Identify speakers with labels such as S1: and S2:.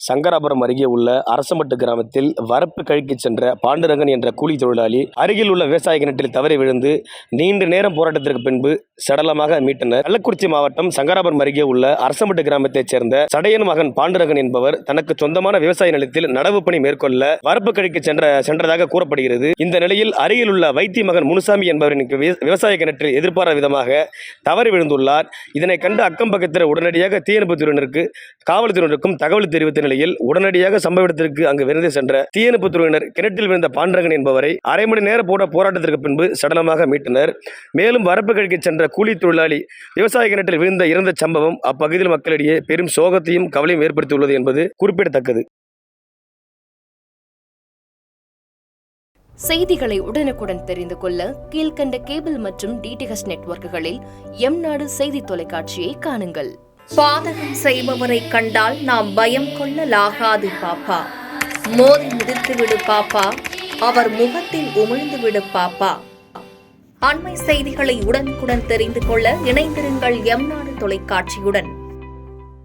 S1: சங்கராபுரம் அருகே உள்ள அரசமட்டு கிராமத்தில் வரப்பு கழிக்கு சென்ற பாண்டுரங்கன் என்ற கூலி தொழிலாளி அருகில் உள்ள விவசாய கிணற்றில் தவறி விழுந்து நீண்ட நேரம் போராட்டத்திற்கு பின்பு சடலமாக மீட்டனர். கள்ளக்குறிச்சி மாவட்டம் சங்கராபுரம் அருகே உள்ள அரசமட்டு கிராமத்தைச் சேர்ந்த சடையன் மகன் பாண்டுரங்கன் என்பவர் தனக்கு சொந்தமான விவசாய நிலத்தில் நடவு பணி மேற்கொள்ள வரப்பு கழிக்கு சென்றதாக கூறப்படுகிறது. இந்த நிலையில் அருகில் உள்ள வைத்திய மகன் முனுசாமி என்பவரின் விவசாய கிணற்றில் எதிர்பாராத விதமாக தவறி விழுந்துள்ளார். இதனை கண்டு அக்கம் பக்கத்தில் உடனடியாக தீயணைப்புத்துறையினருக்கு காவல்துறையினருக்கும் தகவல் தெரிவித்த நிலையில் உடனடியாக சம்பவ இடத்திற்கு அங்கு விரைந்து சென்ற தீயணைப்புத்துறையினர் கிணற்றில் விழுந்த பாண்டுரங்கன் என்பவரை அரை மணி நேர போராட்டத்திற்கு பின்பு சடலமாக மீட்டனர். மேலும் வரப்பு கழிக்கு சென்ற கூலி தொழிலாளி விவசாய கிணற்றில் விழுந்த இறந்த சம்பவம் அப்பகுதியில் மக்களிடையே பெரும் சோகத்தையும் கவலையும் ஏற்படுத்தியுள்ளது என்பது குறிப்பிடத்தக்கது.
S2: செய்திகளை உடனுக்குடன் தெரிந்து கொள்ள கீழ்கண்ட கேபிள் மற்றும் டிடிஎச் நெட்வொர்க்குகளில் எம்நாடு செய்தி தொலைக்காட்சியை காணுங்கள்.
S3: பாதகம் செய்பவரை கண்டால் நாம் பயம் கொள்ளலாகாது பாப்பா. மோதி மிதித்துவிடு பாப்பா, அவர் முகத்தில் உமிழ்ந்துவிடு பாப்பா. அண்மை செய்திகளை உடனுக்குடன் தெரிந்து கொள்ள இணைந்திருங்கள் எம்நாடு தொலைக்காட்சியுடன்.